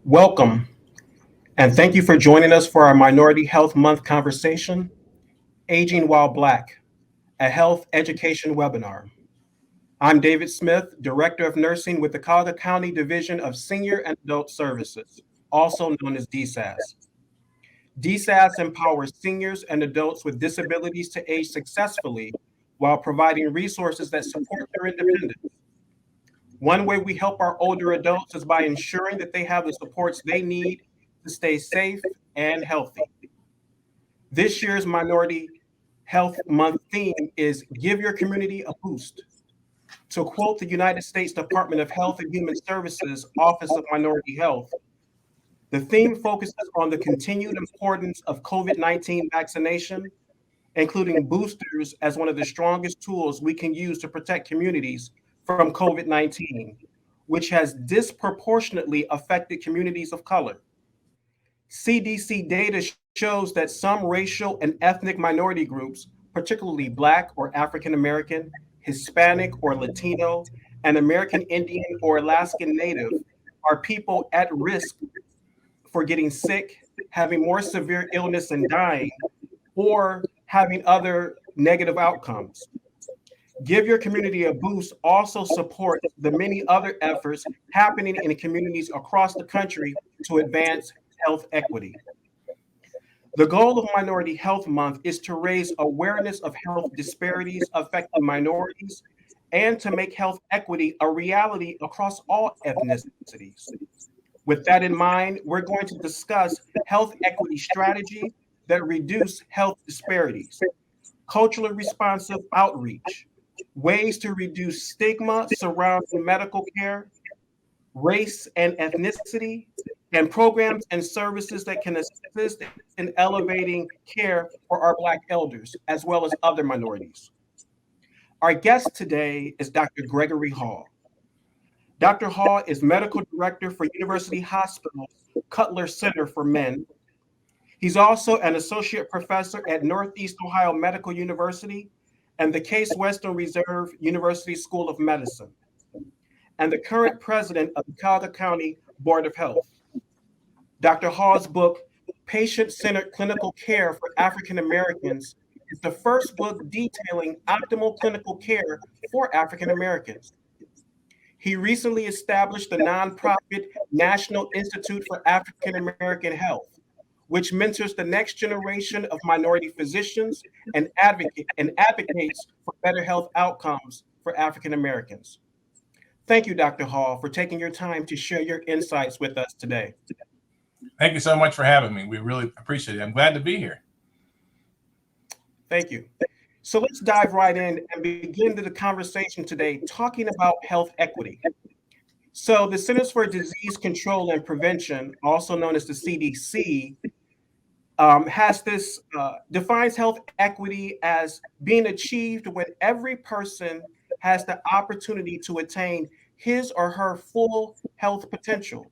Welcome, and thank you for joining us for our Minority Health Month conversation, Aging While Black, a health education webinar. I'm David Smith, Director of Nursing with the Cuyahoga County Division of Senior and Adult Services, also known as DSAS. DSAS empowers seniors and adults with disabilities to age successfully while providing resources that support their independence. One way we help our older adults is by ensuring that they have the supports they need to stay safe and healthy. This year's Minority Health Month theme is Give Your Community a Boost. To quote the United States Department of Health and Human Services Office of Minority Health, the theme focuses on the continued importance of COVID-19 vaccination, including boosters as one of the strongest tools we can use to protect communities from COVID-19, which has disproportionately affected communities of color. CDC data shows that some racial and ethnic minority groups, particularly Black or African American, Hispanic or Latino, and American Indian or Alaskan Native, are people at risk for getting sick, having more severe illness and dying, or having other negative outcomes. Give Your Community a Boost also supports the many other efforts happening in communities across the country to advance health equity. The goal of Minority Health Month is to raise awareness of health disparities affecting minorities and to make health equity a reality across all ethnicities. With that in mind, we're going to discuss health equity strategies that reduce health disparities, culturally responsive outreach, ways to reduce stigma surrounding medical care, race and ethnicity, and programs and services that can assist in elevating care for our Black elders, as well as other minorities. Our guest today is Dr. Gregory Hall. Dr. Hall is Medical Director for University Hospital's Cutler Center for Men. He's also an Associate Professor at Northeast Ohio Medical University and the Case Western Reserve University School of Medicine, and the current president of the Cuyahoga County Board of Health. Dr. Hall's book, Patient-Centered Clinical Care for African Americans, is the first book detailing optimal clinical care for African Americans. He recently established the nonprofit National Institute for African American Health, which mentors the next generation of minority physicians and advocates for better health outcomes for African Americans. Thank you, Dr. Hall, for taking your time to share your insights with us today. Thank you so much for having me. We really appreciate it. I'm glad to be here. Thank you. So let's dive right in and begin the conversation today talking about health equity. So the Centers for Disease Control and Prevention, also known as the CDC, defines health equity as being achieved when every person has the opportunity to attain his or her full health potential,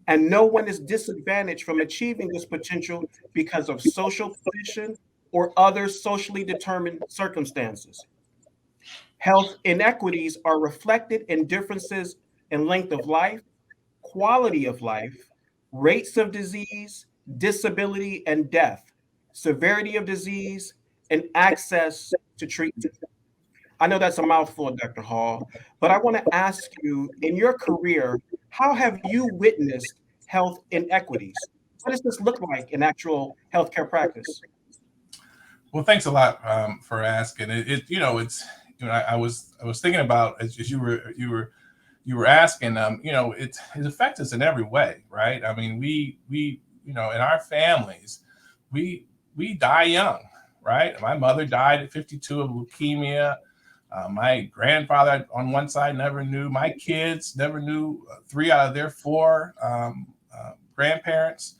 and no one is disadvantaged from achieving this potential because of social position or other socially determined circumstances. Health inequities are reflected in differences in length of life, quality of life, rates of disease, disability and death, severity of disease, and access to treatment. I know that's a mouthful, Dr. Hall, but I want to ask you, in your career, how have you witnessed health inequities? What does this look like in actual healthcare practice? Well, thanks a lot for asking. I was thinking about as you were asking. It affects us in every way, right? I mean, we in our families, we die young, right? My mother died at 52 of leukemia. My grandfather on one side never knew. My kids never knew 3 out of their 4 grandparents.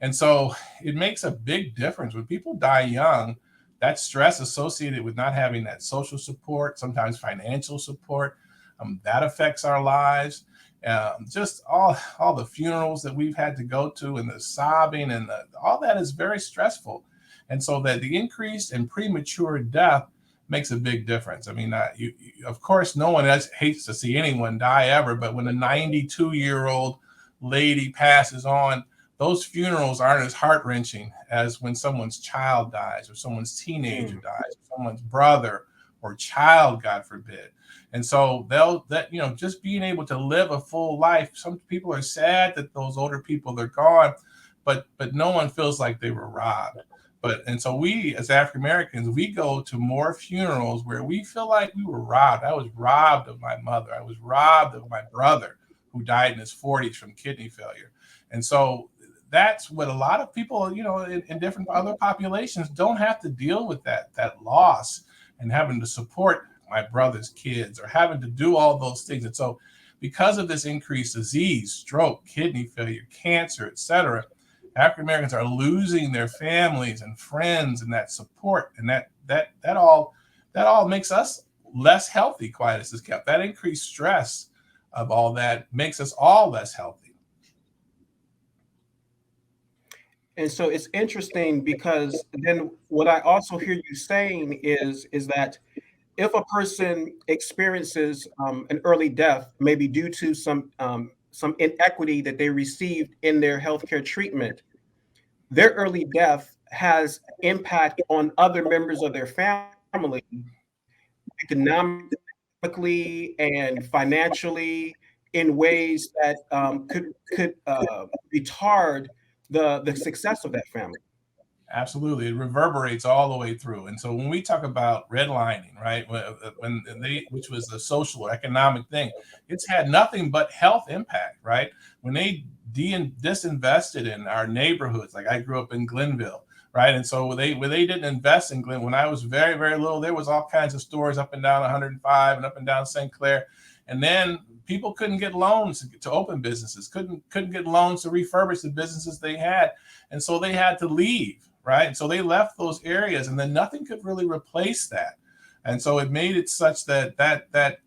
And so it makes a big difference when people die young. That stress associated with not having that social support, sometimes financial support, that affects our lives. Just all the funerals that we've had to go to and the sobbing and all that is very stressful. And so that the increase in premature death makes a big difference. I mean, of course, no one else hates to see anyone die ever, but when a 92-year-old lady passes on, those funerals aren't as heart-wrenching as when someone's child dies, or someone's teenager Mm. dies, or someone's brother or child, God forbid. And so just being able to live a full life. Some people are sad that those older people are gone, but no one feels like they were robbed. And so we as African Americans, we go to more funerals where we feel like we were robbed. I was robbed of my mother. I was robbed of my brother who died in his 40s from kidney failure. And so that's what a lot of people, in different other populations don't have to deal with, that loss and having to support my brother's kids or having to do all those things. And so because of this increased disease, stroke, kidney failure, cancer, etc., African Americans are losing their families and friends and that support, and that all makes us less healthy. Quiet as is kept. That increased stress of all that makes us all less healthy. And so it's interesting because then what I also hear you saying is that if a person experiences an early death, maybe due to some inequity that they received in their healthcare treatment, their early death has impact on other members of their family economically and financially in ways that could retard the success of that family. Absolutely. It reverberates all the way through. And so when we talk about redlining, right, which was a social or economic thing, it's had nothing but health impact, right? When they disinvested in our neighborhoods, like I grew up in Glenville, right? And so when they didn't invest in Glen, when I was very, very little, there was all kinds of stores up and down 105 and up and down St. Clair. And then people couldn't get loans to open businesses, couldn't get loans to refurbish the businesses they had. And so they had to leave, right? And so they left those areas, and then nothing could really replace that. And so it made it such that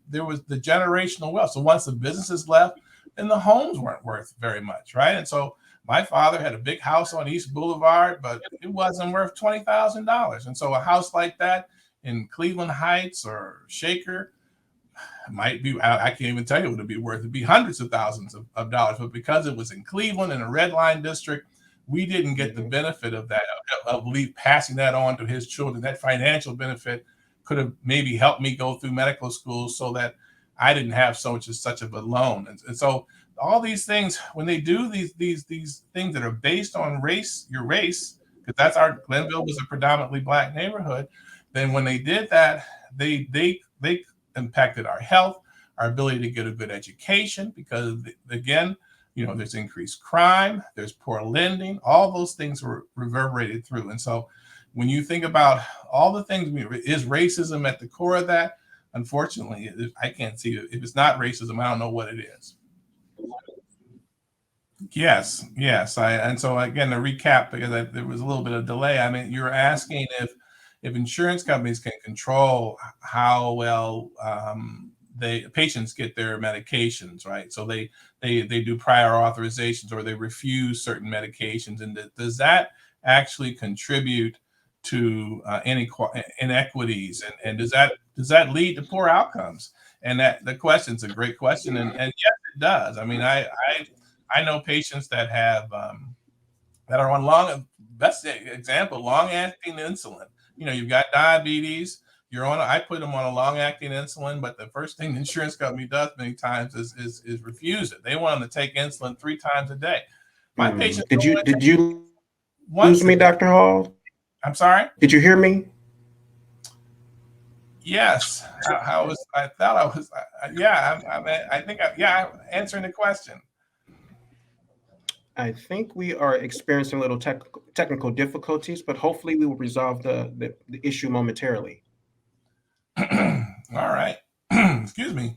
there was the generational wealth. So once the businesses left, then the homes weren't worth very much, right? And so my father had a big house on East Boulevard, but it wasn't worth $20,000. And so a house like that in Cleveland Heights or Shaker might be, I can't even tell you what it'd be worth. It'd be hundreds of thousands of dollars. But because it was in Cleveland in a red line district, we didn't get the benefit of that, of passing that on to his children. That financial benefit could have maybe helped me go through medical school so that I didn't have such of a loan. And so all these things, when they do these things that are based on your race, because that's Glenville was a predominantly Black neighborhood, then when they did that, they impacted our health, our ability to get a good education, because again, there's increased crime, there's poor lending, all those things were reverberated through. And so when you think about all the things, is racism at the core of that? Unfortunately, I can't see it. If it's not racism, I don't know what it is. Yes. And so again, to recap, because there was a little bit of delay. I mean, you were asking if insurance companies can control how well patients get their medications, right? So they do prior authorizations, or they refuse certain medications, and does that actually contribute to inequities, and does that lead to poor outcomes? And that the question's a great question, and yes, it does. I mean, I know patients that have that are on best example, long-acting insulin. You've got diabetes. I put them on a long-acting insulin, but the first thing the insurance company does many times is refuse it. They want them to take insulin 3 times a day. My patients Did you lose once a me, day. Dr. Hall? I'm sorry? Did you hear me? Yes. I thought I was, yeah, I'm answering the question. I think we are experiencing a little technical difficulties, but hopefully we will resolve the issue momentarily. All right. Excuse me.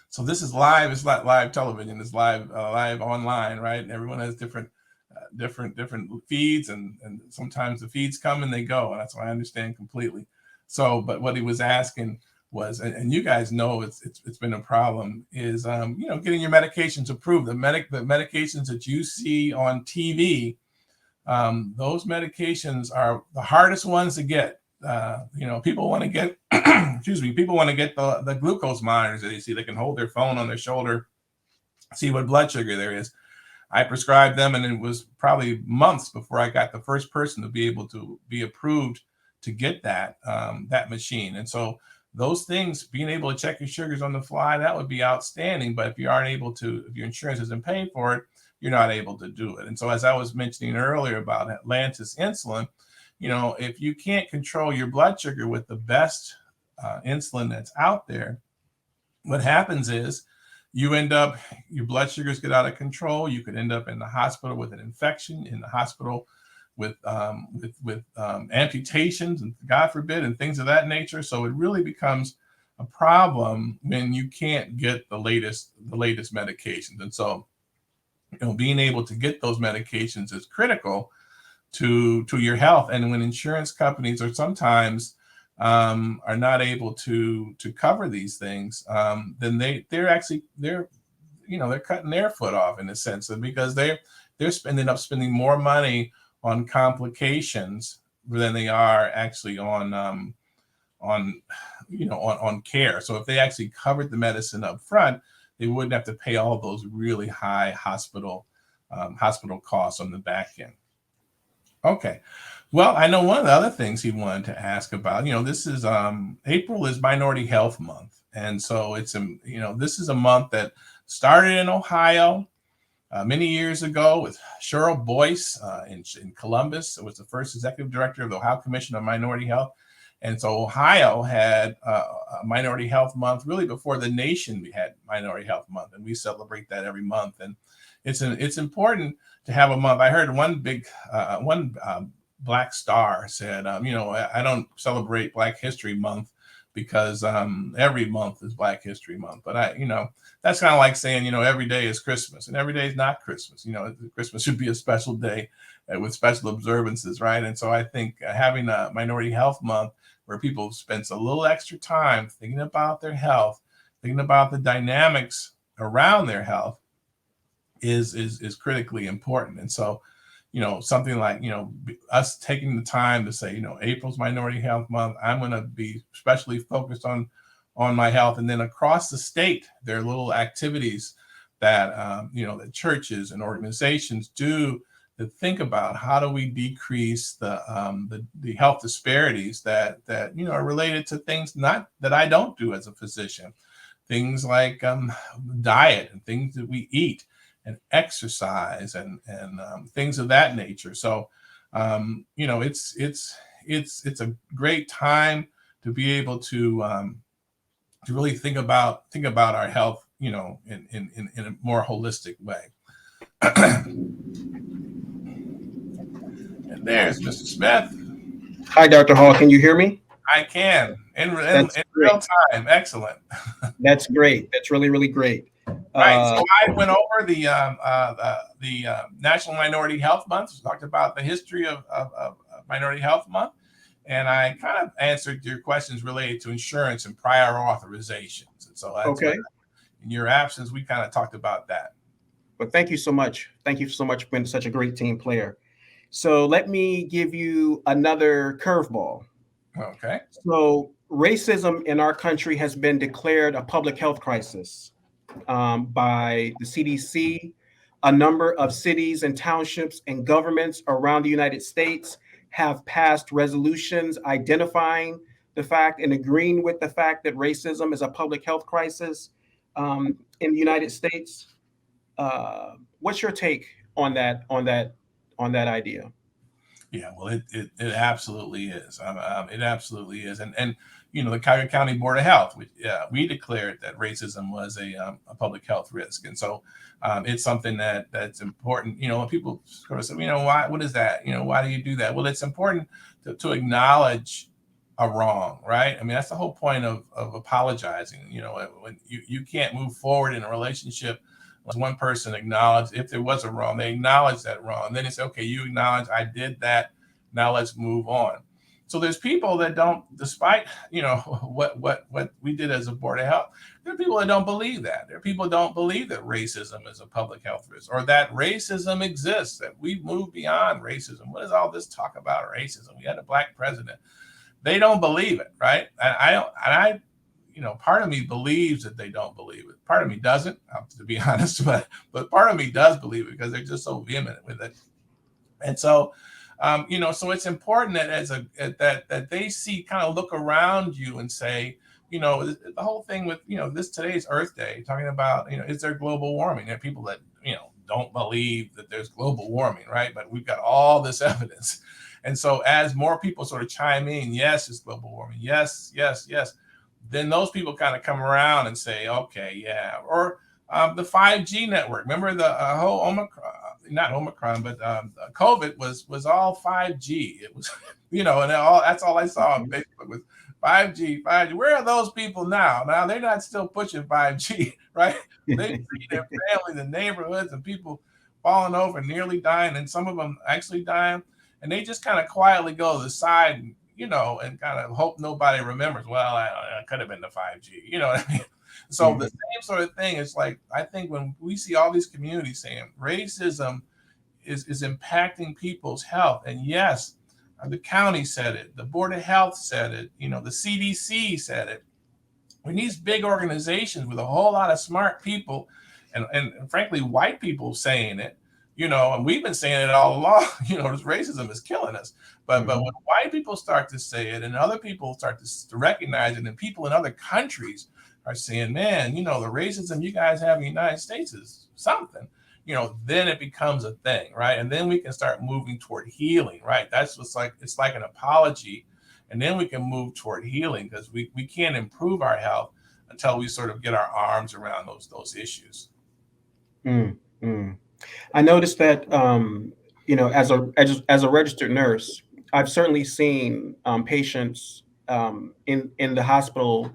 So this is live. It's not live television. It's live online, right? Everyone has different feeds, and sometimes the feeds come and they go. And that's what I understand completely. So, but what he was asking was, and you guys know it's been a problem, is getting your medications approved. The medications that you see on TV, those medications are the hardest ones to get. People want to get people want to get the glucose monitors that you see. They can hold their phone on their shoulder see what blood sugar there is. I prescribed them, and it was probably months before I got the first person to be able to be approved to get that machine. And so those things, being able to check your sugars on the fly, that would be outstanding. But if you aren't able to, if your insurance isn't paying for it, you're not able to do it. And so, as I was mentioning earlier about Atlantis insulin, if you can't control your blood sugar with the best insulin that's out there, what happens is you end up, your blood sugars get out of control. You could end up in the hospital with an infection, in the hospital with amputations, and God forbid, and things of that nature. So it really becomes a problem when you can't get the latest medications. And so, being able to get those medications is critical to your health. And when insurance companies are sometimes are not able to cover these things, then they're cutting their foot off, in a sense, because they're spending more money on complications than they are actually on care. So if they actually covered the medicine up front, they wouldn't have to pay all those really high hospital costs on the back end. Okay. Well, I know one of the other things he wanted to ask about, this is April is Minority Health Month. And so it's, this is a month that started in Ohio many years ago with Cheryl Boyce in Columbus. It was the first executive director of the Ohio Commission on Minority Health. And so Ohio had a Minority Health Month really before the nation. We had Minority Health Month, and we celebrate that every month. And it's important to have a month. I heard one Black Star said, I don't celebrate Black History Month because every month is Black History Month. But that's kind of like saying, every day is Christmas, and every day is not Christmas. Christmas should be a special day with special observances, right? And so I think having a Minority Health Month where people spend a little extra time thinking about their health, thinking about the dynamics around their health is critically important. And so, something like, us taking the time to say, April's Minority Health Month, I'm going to be especially focused on my health. And then across the state, there are little activities that, that churches and organizations do to think about how do we decrease the health disparities that are related to things not that I don't do as a physician, things like diet and things that we eat and exercise and things of that nature. So it's a great time to be able to really think about our health, in a more holistic way. And there's Mr. Smith. Hi, Dr. Hall. Can you hear me? I can in real time. Excellent. That's great. That's really, really great. Right. So I went over the National Minority Health Month, talked about the history of Minority Health Month, and I kind of answered your questions related to insurance and prior authorizations. And so that's okay. In your absence, we kind of talked about that. Well, thank you so much. Thank you so much for being such a great team player. So let me give you another curveball. Okay. So racism in our country has been declared a public health crisis by the CDC. A number of cities and townships and governments around the United States have passed resolutions identifying the fact and agreeing with the fact that racism is a public health crisis in the United States. What's your take on that idea? Yeah, well, it absolutely is. It absolutely is, and the Cuyahoga County Board of Health, we declared that racism was a public health risk, and so it's something that's important. People sort of say, why? What is that? Why do you do that? Well, it's important to acknowledge a wrong, right? I mean, that's the whole point of apologizing. When you can't move forward in a relationship. One person acknowledged if there was a wrong, they acknowledge that wrong. And then they say, okay, you acknowledge I did that. Now let's move on. So there's people that don't, despite, what we did as a Board of Health, there are people that don't believe that. There are people that don't believe that racism is a public health risk or that racism exists, that we've moved beyond racism. What is all this talk about racism? We had a Black president. They don't believe it, right? And I part of me believes that they don't believe it. Part of me doesn't, to be honest, but part of me does believe it because they're just so vehement with it. And so, so it's important that that they see, kind of look around you and say, the whole thing with, this today's Earth Day, talking about, is there global warming? There are people that, don't believe that there's global warming, right? But we've got all this evidence. And so as more people sort of chime in, yes, it's global warming. Yes, yes, yes. Then those people kind of come around and say, okay, yeah. Or the 5G network. Remember the whole Omicron, not Omicron, but COVID was all 5G. It was, and that's all I saw on Facebook was 5G, 5G. Where are those people now? Now they're not still pushing 5G, right? They see their families and neighborhoods and people falling over, nearly dying, and some of them actually dying. And they just kind of quietly go to the side and, and kind of hope nobody remembers. Well, I could have been the 5G, you know what I mean? So the same sort of thing is like, I think when we see all these communities saying racism is impacting people's health, and yes, the county said it, the Board of Health said it, the CDC said it. We need big organizations with a whole lot of smart people and frankly, white people saying it, and we've been saying it all along, this racism is killing us. But when white people start to say it and other people start to recognize it, and people in other countries are saying, man, the racism you guys have in the United States is something, then it becomes a thing, right? And then we can start moving toward healing, right? That's what's like, it's like an apology. And then we can move toward healing, because we can't improve our health until we sort of get our arms around those issues. I noticed that, as a registered nurse, I've certainly seen patients in the hospital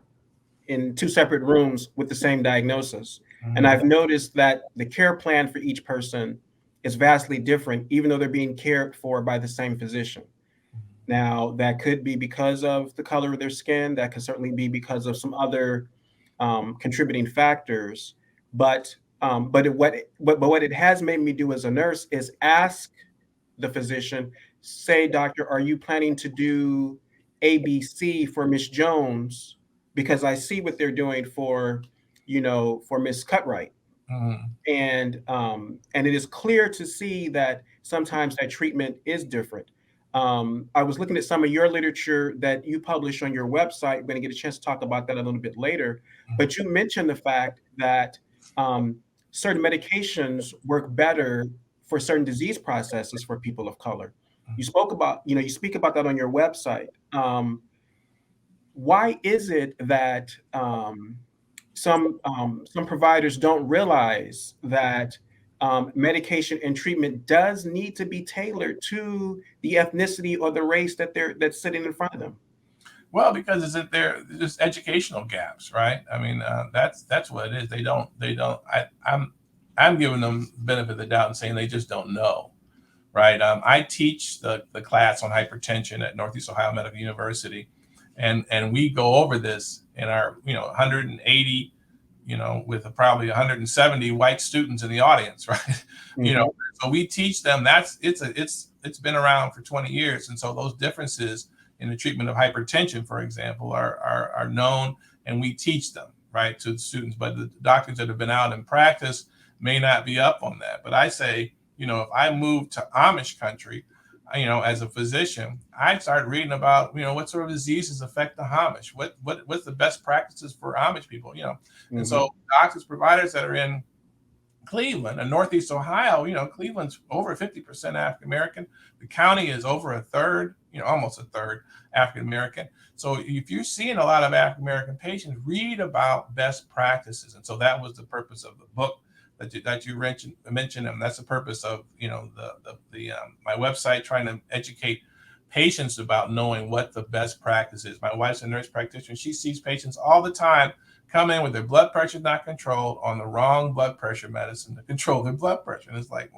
in two separate rooms with the same diagnosis. And I've noticed that the care plan for each person is vastly different, even though they're being cared for by the same physician. Now, that could be because of the color of their skin. That could certainly be because of some other contributing factors. But what it has made me do as a nurse is ask the physician, say, doctor, are you planning to do ABC for Miss Jones? Because I see what they're doing for Miss Cutright. And it is clear to see that sometimes that treatment is different. I was looking at some of your literature that you publish on your website. We're going to get a chance to talk about that a little bit later. But you mentioned the fact that certain medications work better for certain disease processes for people of color. You speak about that on your website. Why is it that some providers don't realize that medication and treatment does need to be tailored to the ethnicity or the race that's sitting in front of them? Well, because there's just educational gaps, right? I mean, that's what it is. They don't. I'm giving them the benefit of the doubt and saying they just don't know, right? I teach the class on hypertension at Northeast Ohio Medical University, and we go over this in our 180, with probably 170 white students in the audience, right? So we teach them. It's been around for 20 years, and so those differences in the treatment of hypertension, for example, are known, and we teach them, right, to the students. But the doctors that have been out in practice may not be up on that. But I say, if I move to Amish country, as a physician, I started reading about, what sort of diseases affect the Amish, what's the best practices for Amish people, and so doctors, providers that are in Cleveland and Northeast Ohio, Cleveland's over 50% African American. The county is over a third, almost a third African American. So if you're seeing a lot of African American patients, read about best practices. And so that was the purpose of the book that you mentioned, and that's the purpose of my website, trying to educate patients about knowing what the best practice is. My wife's a nurse practitioner. She sees patients all the time come in with their blood pressure not controlled, on the wrong blood pressure medicine to control their blood pressure. And it's like,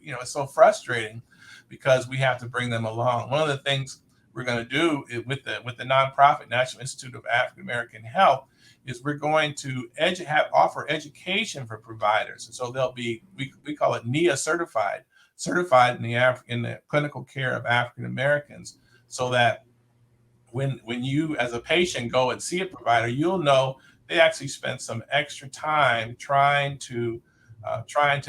it's so frustrating because we have to bring them along. One of the things we're going to do with the nonprofit National Institute of African American Health is we're going to offer education for providers. And so they'll be, we call it NIA certified in the clinical care of African Americans, so that when you as a patient go and see a provider, you'll know they actually spent some extra time trying to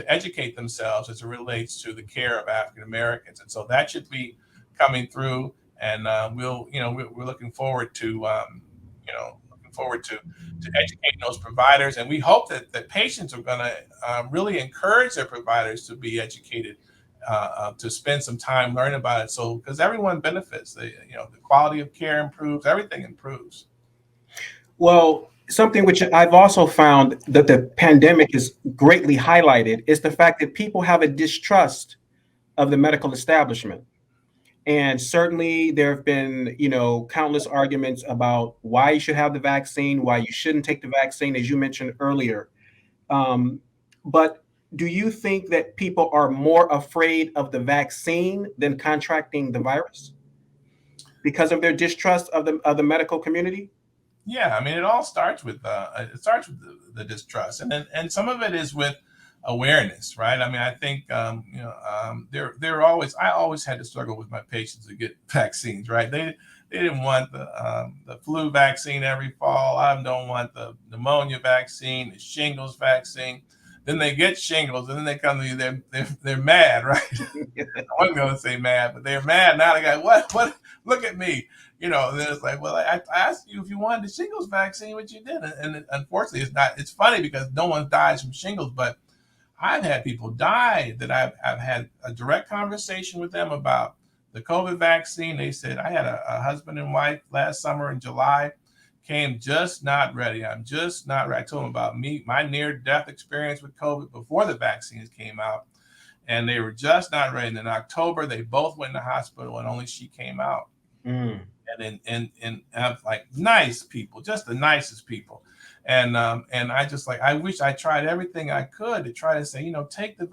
educate themselves as it relates to the care of African Americans, and so that should be coming through. And we're looking forward to looking forward to educating those providers, and we hope that patients are going to really encourage their providers to be educated, to spend some time learning about it. So because everyone benefits, the quality of care improves, everything improves. Well, something which I've also found that the pandemic has greatly highlighted is the fact that people have a distrust of the medical establishment. And certainly there have been, countless arguments about why you should have the vaccine, why you shouldn't take the vaccine, as you mentioned earlier. Um, but do you think that people are more afraid of the vaccine than contracting the virus because of their distrust of the medical community? Yeah, I mean, it starts with the distrust, and then and some of it is with awareness, right? I mean, I think they're always I always had to struggle with my patients to get vaccines, right? They didn't want the flu vaccine every fall. I don't want the pneumonia vaccine, the shingles vaccine. Then they get shingles, and then they come to you. They're mad, right? I wasn't going to say mad, but they're mad now. They got what? Look at me, And then it's like, well, I asked you if you wanted the shingles vaccine, but you didn't. And unfortunately, it's not. It's funny because no one dies from shingles, but I've had people die that I've had a direct conversation with them about the COVID vaccine. They said I had a husband and wife last summer in July, came just not ready. I'm just not ready. I told them about my near death experience with COVID before the vaccines came out, and they were just not ready. And in October, they both went to the hospital, and only she came out. Mm. And I'm like, nice people, just the nicest people. And I just like, I wish I tried everything I could to try to say, take the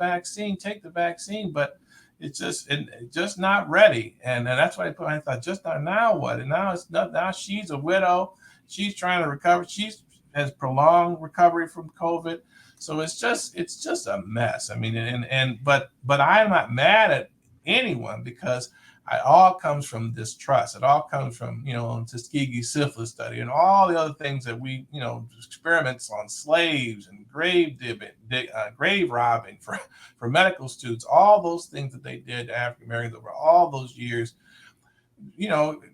vaccine, but it's just not ready. And that's why I thought, just now what? And now it's not, now she's a widow. She's trying to recover. She's has prolonged recovery from COVID. So it's just a mess. I mean, but I'm not mad at anyone because it all comes from distrust. It all comes from, Tuskegee syphilis study and all the other things that experiments on slaves and grave robbing for medical students, all those things that they did to African Americans over all those years,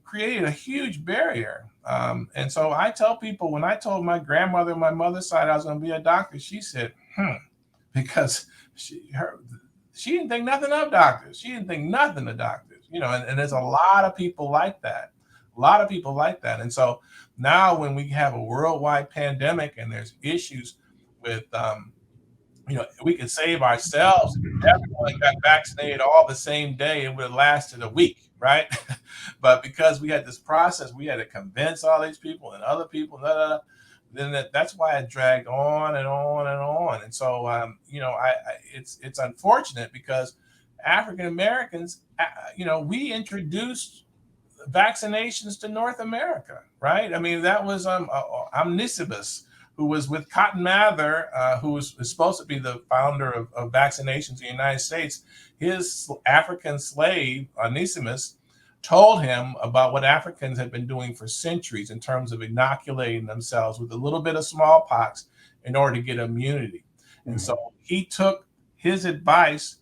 created a huge barrier. And so I tell people, when I told my grandmother on my mother's side I was going to be a doctor, she said, because she didn't think nothing of doctors. She didn't think nothing of doctors, and there's a lot of people like that. A lot of people like that. And so now when we have a worldwide pandemic and there's issues with, we could save ourselves. If everyone got vaccinated all the same day, it would have lasted a week, right? But because we had this process, we had to convince all these people and other people, then that's why it dragged on and on and on. And so, it's unfortunate because African Americans, we introduced vaccinations to North America, right? I mean, that was Omnisibus, who was with Cotton Mather, who was supposed to be the founder of vaccinations in the United States. His African slave, Onesimus, told him about what Africans had been doing for centuries in terms of inoculating themselves with a little bit of smallpox in order to get immunity. And so he took his advice,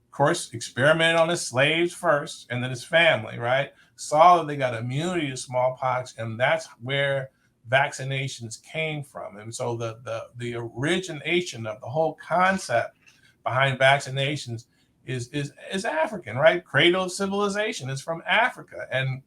of course, experimented on his slaves first and then his family, right? Saw that they got immunity to smallpox, and that's where vaccinations came from. And so the origination of the whole concept behind vaccinations is African, right? Cradle of civilization is from Africa. And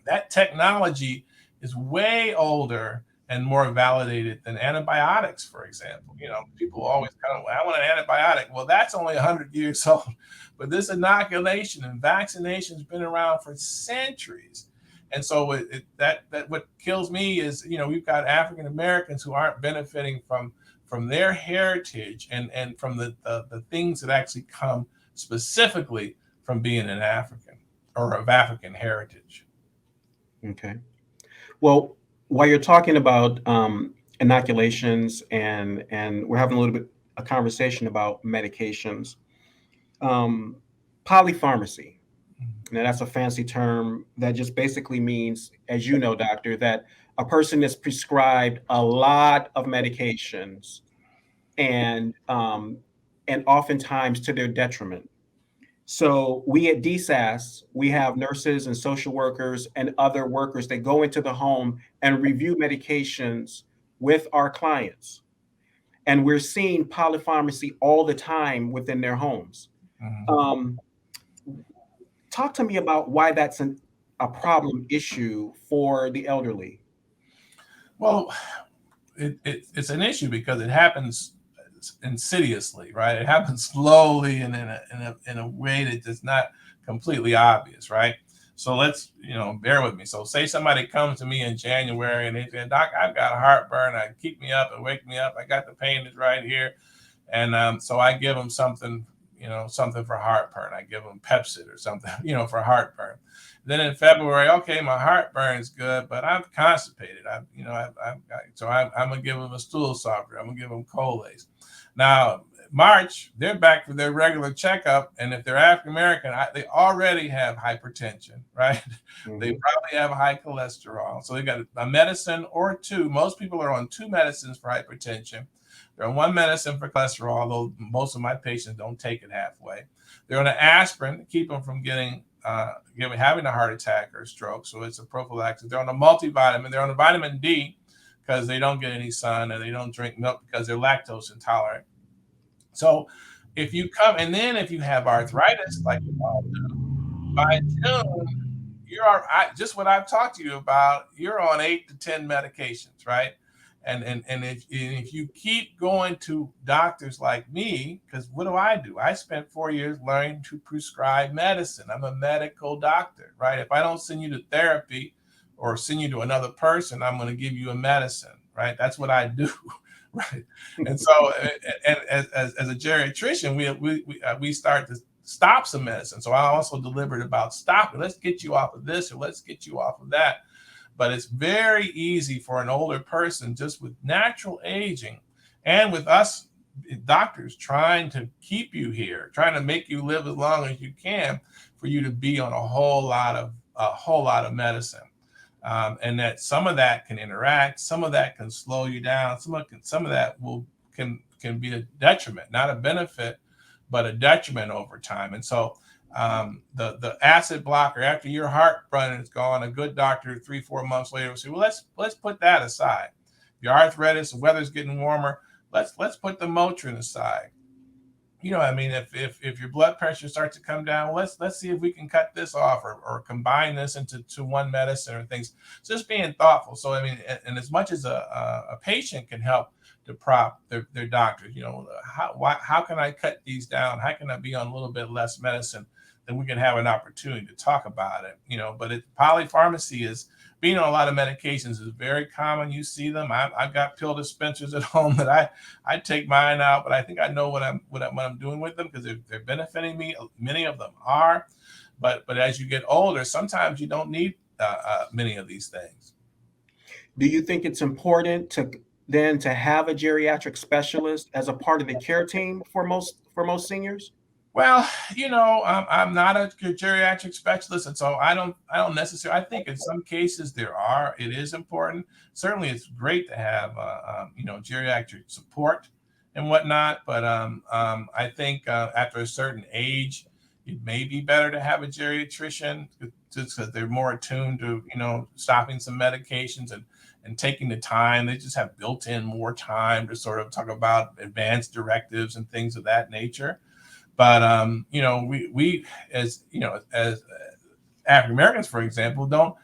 that technology is way older and more validated than antibiotics, for example. People always kind of, I want an antibiotic. Well, that's only 100 years old. But this inoculation and vaccination has been around for centuries. And so that what kills me is, we've got African Americans who aren't benefiting from their heritage and from the things that actually come specifically from being an African or of African heritage. Okay. Well, while you're talking about inoculations and we're having a little bit a conversation about medications, um, polypharmacy. Now that's a fancy term that just basically means, as you know, doctor, that a person is prescribed a lot of medications, and oftentimes to their detriment. So we at DSAS, we have nurses and social workers and other workers that go into the home and review medications with our clients. And we're seeing polypharmacy all the time within their homes. Mhm. Um, Talk to me about why that's a problem issue for the elderly. Well, it's an issue because it happens insidiously, right? It happens slowly and in a way that is not completely obvious, right? So let's, bear with me. So say somebody comes to me in January and they say, Doc, I've got a heartburn. I keep me up and wake me up. I got the pain is right here. And so I give them something, something for heartburn. I give them Pepsid or something, for heartburn. Then in February, okay, my heartburn's good, but I'm constipated. I'm gonna give them a stool softener. I'm gonna give them Colace. Now March, they're back for their regular checkup, and if they're African American, they already have hypertension, right? They Mhm. probably have high cholesterol, so they got a medicine or two. Most people are on two medicines for hypertension. They're on one medicine for cholesterol, although most of my patients don't take it halfway. They're on an aspirin to keep them from having a heart attack or stroke, so it's a prophylaxis. They're on a multivitamin. They're on a vitamin D because they don't get any sun and they don't drink milk because they're lactose intolerant. So if you come and then if you have arthritis, like we all do, by June, just what I've talked to you about. You're on 8 to 10 medications, right? And if you keep going to doctors like me, because what do? I spent 4 years learning to prescribe medicine. I'm a medical doctor, right? If I don't send you to therapy or send you to another person, I'm going to give you a medicine, right? That's what I do, right? And so, and as a geriatrician, we start to stop some medicine. So I also delivered about stopping. Let's get you off of this or let's get you off of that. But it's very easy for an older person just with natural aging and with us doctors trying to keep you here, trying to make you live as long as you can, for you to be on a whole lot of medicine. And that some of that can interact, some of that can slow you down, some of that can be a detriment, not a benefit, but a detriment over time. And so the acid blocker, after your heartburn is gone, a good doctor 3-4 months later will say, well, let's put that aside. Your arthritis, the weather's getting warmer. Let's put the Motrin aside. I mean, if your blood pressure starts to come down, let's see if we can cut this off or combine this into one medicine or things. So just being thoughtful. So I mean, and as much as a patient can help to prop their doctors, how can I cut these down? How can I be on a little bit less medicine? Then we can have an opportunity to talk about it. But polypharmacy is being on a lot of medications is very common. You see them. I've got pill dispensers at home that I take mine out, but I think I know what I'm doing with them because they're benefiting me. Many of them are, but as you get older, sometimes you don't need many of these things. Do you think it's important to have a geriatric specialist as a part of the care team for most seniors? Well, I'm not a geriatric specialist, and so I don't necessarily. I think in some cases it is important. Certainly, it's great to have geriatric support and whatnot. But I think after a certain age, it may be better to have a geriatrician just because they're more attuned to stopping some medications and taking the time. They just have built in more time to sort of talk about advanced directives and things of that nature. But we as African Americans, for example, don't.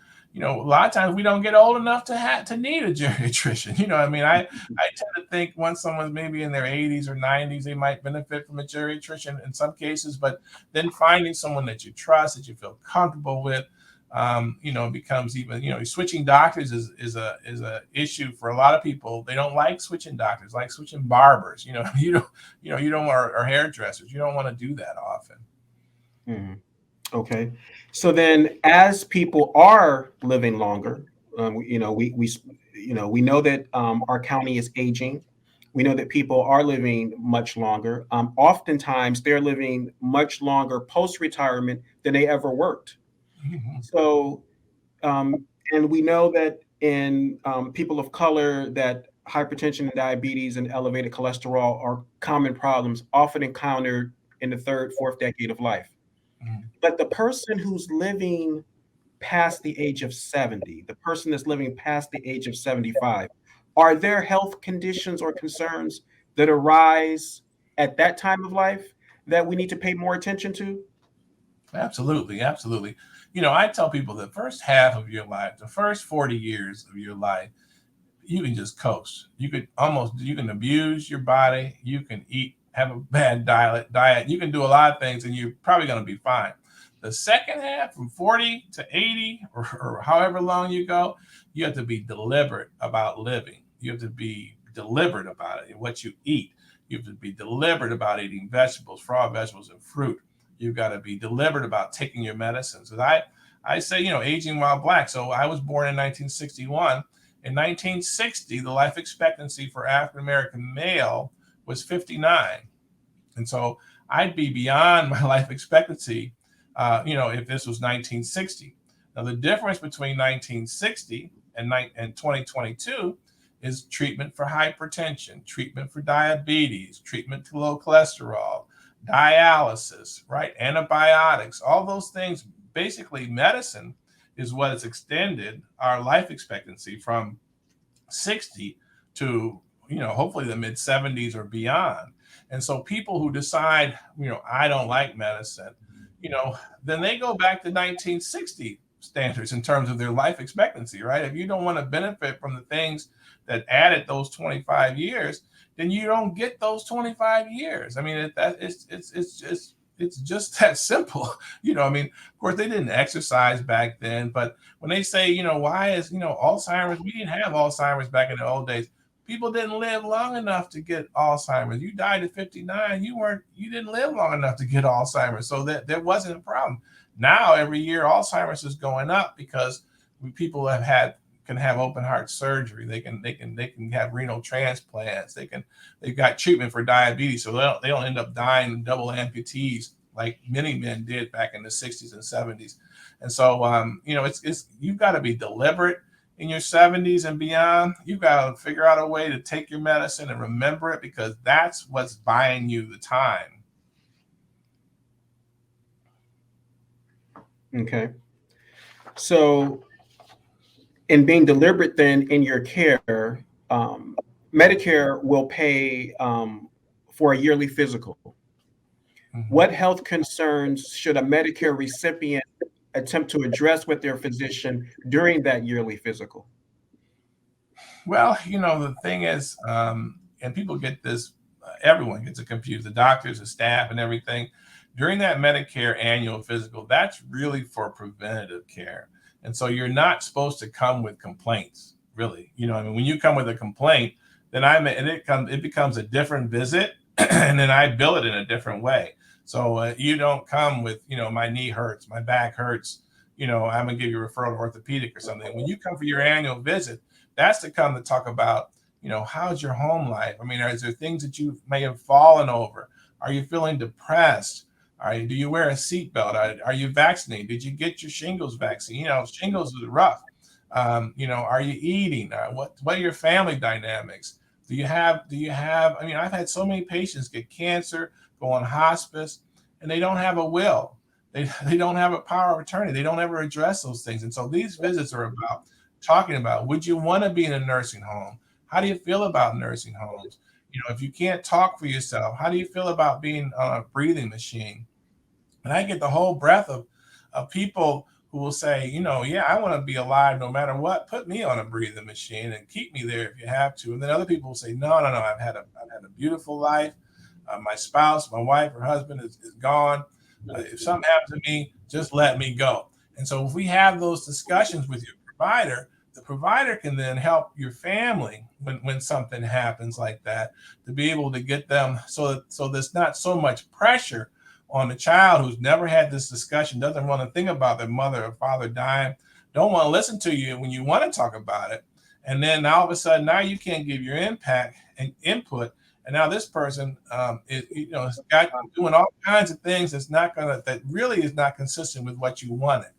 A lot of times we don't get old enough to need a geriatrician. I mean, I tend to think once someone's maybe in their 80s or 90s, they might benefit from a geriatrician in some cases. But then finding someone that you trust, that you feel comfortable with, becomes even. Switching doctors is a issue for a lot of people. They don't like switching doctors, like switching barbers. You don't or hairdressers. You don't want to do that often. Mhm. Okay. So then, as people are living longer, we know that our county is aging. We know that people are living much longer. Oftentimes, they're living much longer post retirement than they ever worked. Mhm. So, and we know that in people of color that hypertension and diabetes and elevated cholesterol are common problems often encountered in the third, fourth decade of life. Mhm. But the person who's living past the age of 70, the person that's living past the age of 75, are there health conditions or concerns that arise at that time of life that we need to pay more attention to? Absolutely, absolutely. I tell people the first half of your life, the first 40 years of your life, you can just coast. You can abuse your body, you can eat, have a bad diet, you can do a lot of things and you're probably going to be fine. The second half from 40 to 80 or however long you go, you have to be deliberate about living. You have to be deliberate about it, what you eat. You have to be deliberate about eating vegetables, raw vegetables and fruit. You've got to be deliberate about taking your medicines. And I say, aging while black. So I was born in 1961. In 1960, the life expectancy for African American male was 59. And so I'd be beyond my life expectancy, if this was 1960. Now, the difference between 1960 and 2022 is treatment for hypertension, treatment for diabetes, treatment for low cholesterol, dialysis, right? Antibiotics, all those things. Basically, medicine is what has extended our life expectancy from 60 to hopefully the mid 70s or beyond. And so people who decide, I don't like medicine, you know then they go back to 1960 standards in terms of their life expectancy, right? If you don't want to benefit from the things that added those 25 years, then you don't get those 25 years. I mean, it's just that simple. Of course, they didn't exercise back then, but when they say, why is, Alzheimer's, we didn't have Alzheimer's back in the old days. People didn't live long enough to get Alzheimer's. You died at 59. You didn't live long enough to get Alzheimer's. So that there wasn't a problem. Now, every year, Alzheimer's is going up because people can have open heart surgery. They can have renal transplants. They've got treatment for diabetes, so they don't end up dying double amputees like many men did back in the 60s and 70s. And so it's you've got to be deliberate in your 70s and beyond. You've got to figure out a way to take your medicine and remember it, because that's what's buying you the time. Okay. So, in being deliberate then in your care, Medicare will pay for a yearly physical. Mhm. What health concerns should a Medicare recipient attempt to address with their physician during that yearly physical? Well, the thing is, and people get this, everyone gets it confused, the doctors, the staff, and everything. During that Medicare annual physical, that's really for preventative care. And so you're not supposed to come with complaints, really. When you come with a complaint, then it becomes a different visit, and then I bill it in a different way. So you don't come with, my knee hurts, my back hurts, I'm gonna give you a referral to orthopedic or something. When you come for your annual visit, that's to come to talk about, how's your home life? I mean, is there things that you may have fallen over? Are you feeling depressed? Do you wear a seatbelt? Are you vaccinated? Did you get your shingles vaccine? Shingles is rough. Are you eating? What are your family dynamics? Do you have, I mean, I've had so many patients get cancer, go on hospice, and they don't have a will. They don't have a power of attorney. They don't ever address those things. And so these visits are about talking about, would you want to be in a nursing home? How do you feel about nursing homes? If you can't talk for yourself, how do you feel about being on a breathing machine? And I get the whole breadth of people who will say, yeah, I want to be alive no matter what. Put me on a breathing machine and keep me there if you have to. And then other people will say, no, no, no, I've had a beautiful life. My spouse, my wife, or husband is gone. If something happens to me, just let me go. And so if we have those discussions with your provider, the provider can then help your family when something happens like that, to be able to get them so there's not so much pressure on the child who's never had this discussion, doesn't want to think about their mother or father dying, don't want to listen to you when you want to talk about it. And then all of a sudden, now you can't give your impact and input. And now this person has got doing all kinds of things that really is not consistent with what you wanted.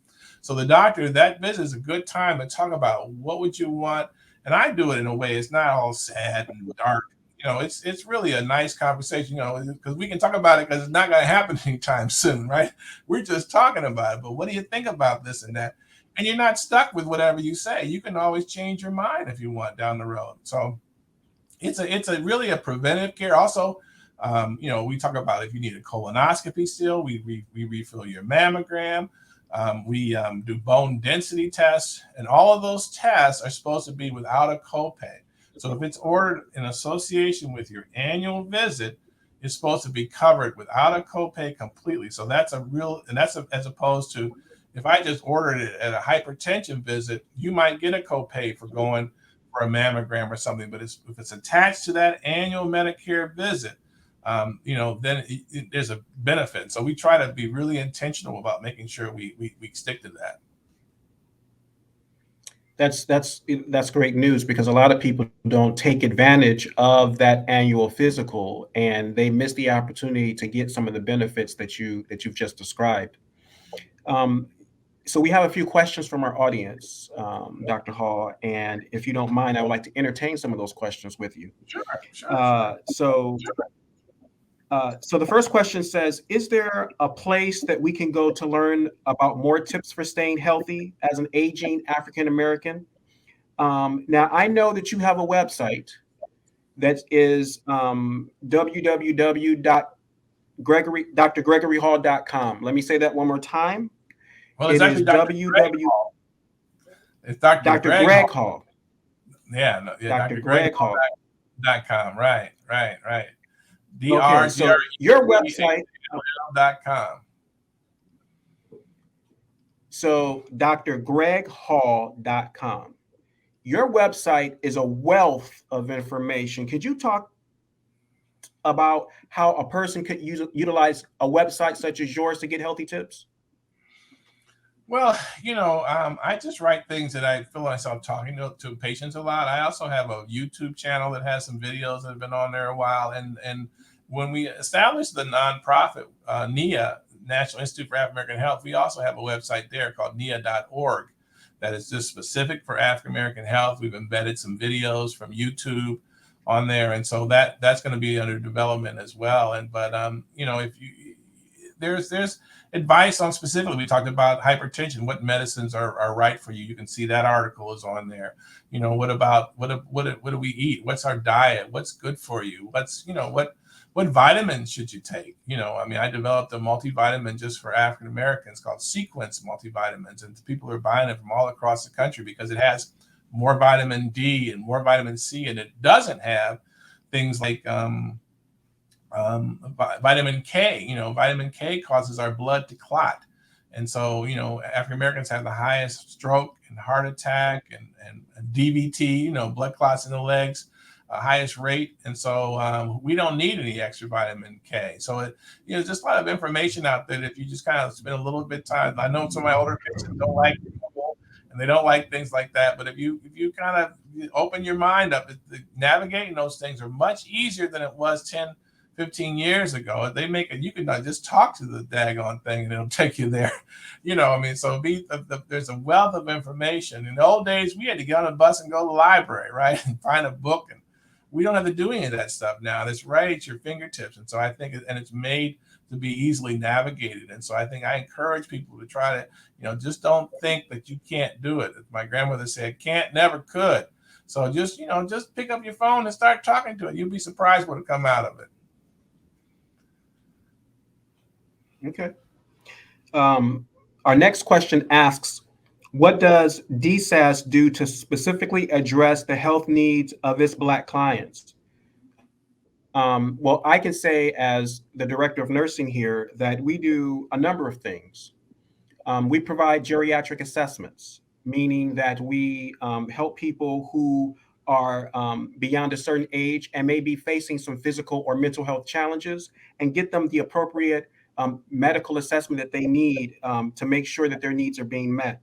So the doctor, that visit is a good time to talk about what would you want. And I do it in a way, it's not all sad and dark. It's really a nice conversation, because we can talk about it because it's not going to happen anytime soon, right? We're just talking about it. But what do you think about this and that? And you're not stuck with whatever you say. You can always change your mind if you want down the road. So it's a really a preventive care. Also, we talk about if you need a colonoscopy still, we refill your mammogram. We do bone density tests, and all of those tests are supposed to be without a copay. So if it's ordered in association with your annual visit, it's supposed to be covered without a copay completely. So that's as opposed to if I just ordered it at a hypertension visit, you might get a copay for going for a mammogram or something. But if it's attached to that annual Medicare visit, then there's a benefit. So we try to be really intentional about making sure we stick to that. That's great news because a lot of people don't take advantage of that annual physical and they miss the opportunity to get some of the benefits that you've just described. Um, so we have a few questions from our audience, Dr. Hall, and if you don't mind, I would like to entertain some of those questions with you. Sure, sure. So the first question says, is there a place that we can go to learn about more tips for staying healthy as an aging African American? Now, I know that you have a website that is www.drgregoryhall.com. Let me say that one more time. Well, it's It actually is Dr. Greg Hall. It's Dr. Greg Hall. Yeah, Dr. Greg Hall. .com. Right. Okay, so your website. .com. So drgreghall.com. Your website is a wealth of information. Could you talk about how a person could utilize a website such as yours to get healthy tips? Well, I just write things that I feel myself talking to patients a lot. I also have a YouTube channel that has some videos that have been on there a while. And when we established the nonprofit, NIA, National Institute for African American Health, we also have a website there called nia.org that is just specific for African American health. We've embedded some videos from YouTube on there. And so that's going to be under development as well. If there's advice on specifically, we talked about hypertension, what medicines are right for you. You can see that article is on there. What do we eat? What's our diet? What's good for you? What vitamins should you take? I developed a multivitamin just for African Americans called Sequence multivitamins, and people are buying it from all across the country because it has more vitamin D and more vitamin C, and it doesn't have things like vitamin K. Vitamin K causes our blood to clot. And so, African Americans have the highest stroke and heart attack and DVT, blood clots in the legs, highest rate. And so we don't need any extra vitamin K. So, just a lot of information out there that if you just kind of spend a little bit of time. I know some of my older patients don't like people and they don't like things like that. But if you kind of open your mind up, navigating those things are much easier than it was 10, 15 years ago. They make it, you can just talk to the daggone thing and it'll take you there. So there's a wealth of information. In the old days, we had to get on a bus and go to the library, right? And find a book. And we don't have to do any of that stuff now. That's right at your fingertips. And so I think, and it's made to be easily navigated. And so I think I encourage people to try to, just don't think that you can't do it. My grandmother said, can't, never could. So just pick up your phone and start talking to it. You'll be surprised what'll come out of it. Okay. Our next question asks, what does DSAS do to specifically address the health needs of its Black clients? Well, I can say as the director of nursing here that we do a number of things. We provide geriatric assessments, meaning that we help people who are beyond a certain age and may be facing some physical or mental health challenges and get them the appropriate medical assessment that they need to make sure that their needs are being met.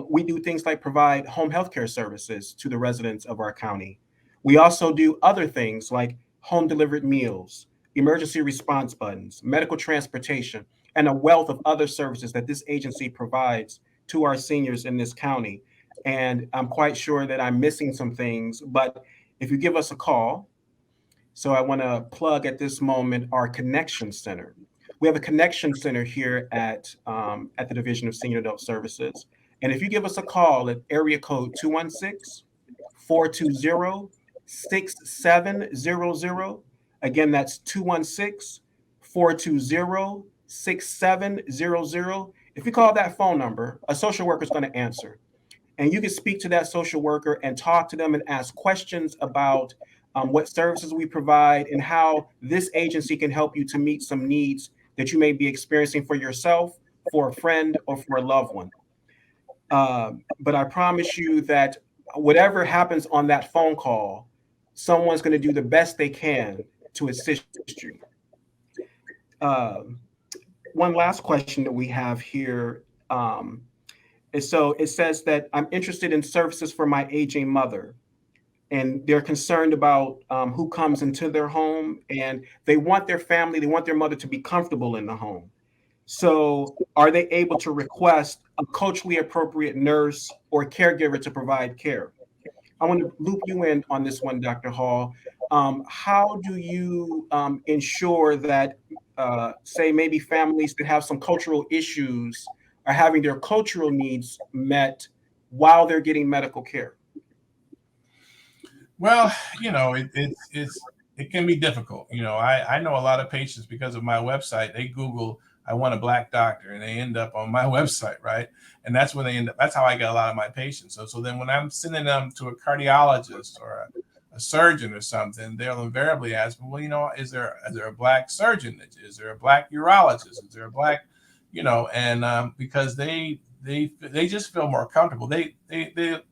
We do things like provide home health care services to the residents of our county. We also do other things like home delivered meals, emergency response buttons, medical transportation, and a wealth of other services that this agency provides to our seniors in this county. And I'm quite sure that I'm missing some things, but if you give us a call, so I want to plug at this moment our connection center. We have a connection center here at the Division of Senior Adult Services. And if you give us a call at area code 216-420-6700, again, that's 216-420-6700. If you call that phone number, a social worker is going to answer, and you can speak to that social worker and talk to them and ask questions about what services we provide and how this agency can help you to meet some needs that you may be experiencing for yourself, for a friend, or for a loved one. But I promise you that whatever happens on that phone call, someone's going to do the best they can to assist you. Um, One last question that we have here. So it says that I'm interested in services for my aging mother, and they're concerned about who comes into their home, and they want their family, they want their mother to be comfortable in the home. So are they able to request a culturally appropriate nurse or caregiver to provide care? I want to loop you in on this one, Dr. Hall. How do you ensure that, say, maybe families that have some cultural issues are having their cultural needs met while they're getting medical care? Well, it can be difficult. I know a lot of patients because of my website. They Google, I want a black doctor, and they end up on my website, right? And that's when they end up. That's how I get a lot of my patients. So then when I'm sending them to a cardiologist or a surgeon or something, they'll invariably ask me, well, is there a black surgeon? Is there a black urologist? Is there a black, and because they just feel more comfortable. They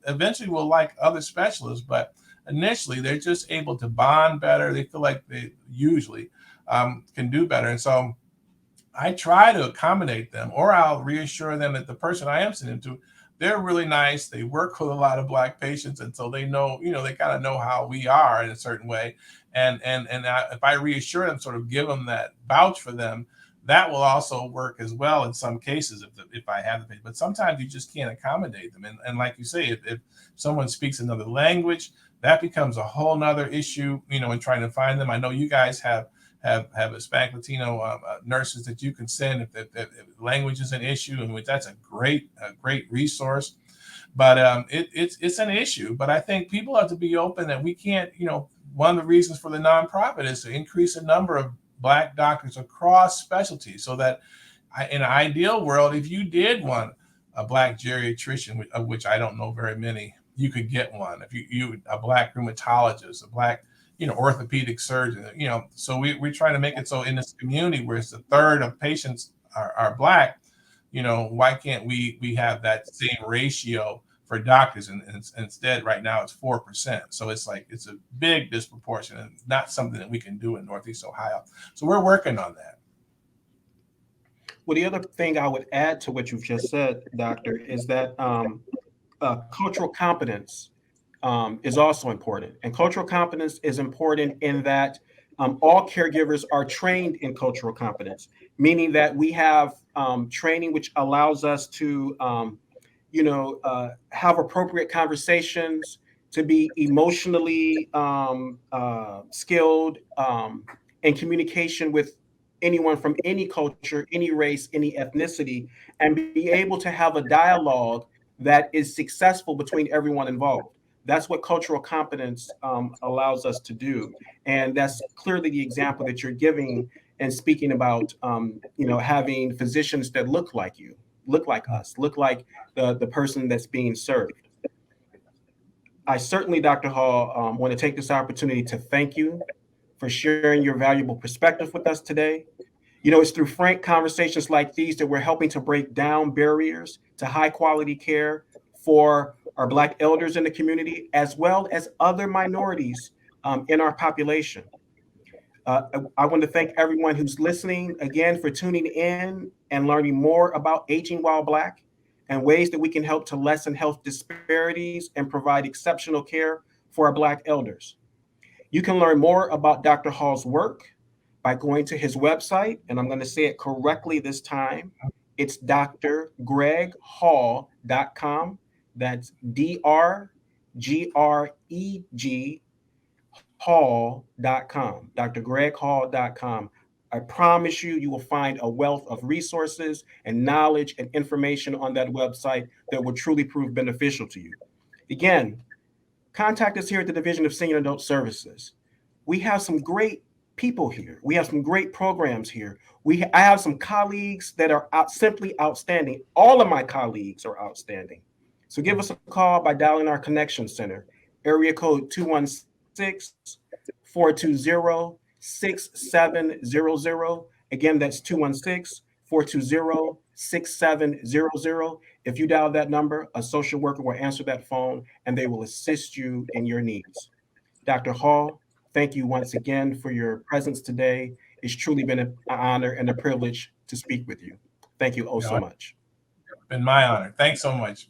eventually will like other specialists, but initially they're just able to bond better. They feel like they usually can do better. And so I try to accommodate them, or I'll reassure them that the person I am sending to, they're really nice. They work with a lot of black patients, and so they know, they kind of know how we are in a certain way. If I reassure them, sort of give them that vouch for them, that will also work as well in some cases if I have the patient. But sometimes you just can't accommodate them. And like you say, if someone speaks another language, that becomes a whole nother issue, in trying to find them. I know you guys have Hispanic Latino nurses that you can send if language is an issue, and which that's a great resource. But it's an issue. But I think people have to be open that we can't. One of the reasons for the nonprofit is to increase the number of black doctors across specialties, so that in an ideal world, if you did want a black geriatrician, of which I don't know very many, you could get one. If you a black rheumatologist, a black orthopedic surgeon, so we're trying to make it so in this community where it's a third of patients are black, why can't we have that same ratio for doctors? And instead right now it's 4%. So it's a big disproportion, and not something that we can do in Northeast Ohio. So we're working on that. Well, the other thing I would add to what you've just said, Doctor, is that cultural competence is also important. And cultural competence is important in that all caregivers are trained in cultural competence, meaning that we have training which allows us to, have appropriate conversations, to be emotionally skilled in communication with anyone from any culture, any race, any ethnicity, and be able to have a dialogue that is successful between everyone involved. That's what cultural competence allows us to do, and that's clearly the example that you're giving and speaking about. Having physicians that look like you, look like us, look like the person that's being served. I certainly, Dr. Hall, want to take this opportunity to thank you for sharing your valuable perspective with us today. It's through frank conversations like these that we're helping to break down barriers to high quality care for our Black elders in the community, as well as other minorities in our population. I want to thank everyone who's listening again for tuning in and learning more about aging while Black and ways that we can help to lessen health disparities and provide exceptional care for our Black elders. You can learn more about Dr. Hall's work by going to his website, and I'm going to say it correctly this time, It's drgreghall.com. That's DRGREG hall.com, drgreghall.com. I promise you, you will find a wealth of resources and knowledge and information on that website that will truly prove beneficial to you. Again, contact us here at the Division of Senior Adult Services. We have some great people here. We have some great programs here. I have some colleagues that are simply outstanding. All of my colleagues are outstanding. So give us a call by dialing our connection center, area code 216-420-6700. Again, that's 216-420-6700. If you dial that number, a social worker will answer that phone and they will assist you in your needs. Dr. Hall, thank you once again for your presence today. It's truly been an honor and a privilege to speak with you. Thank you oh You so know, much. been my honor. Thanks so much.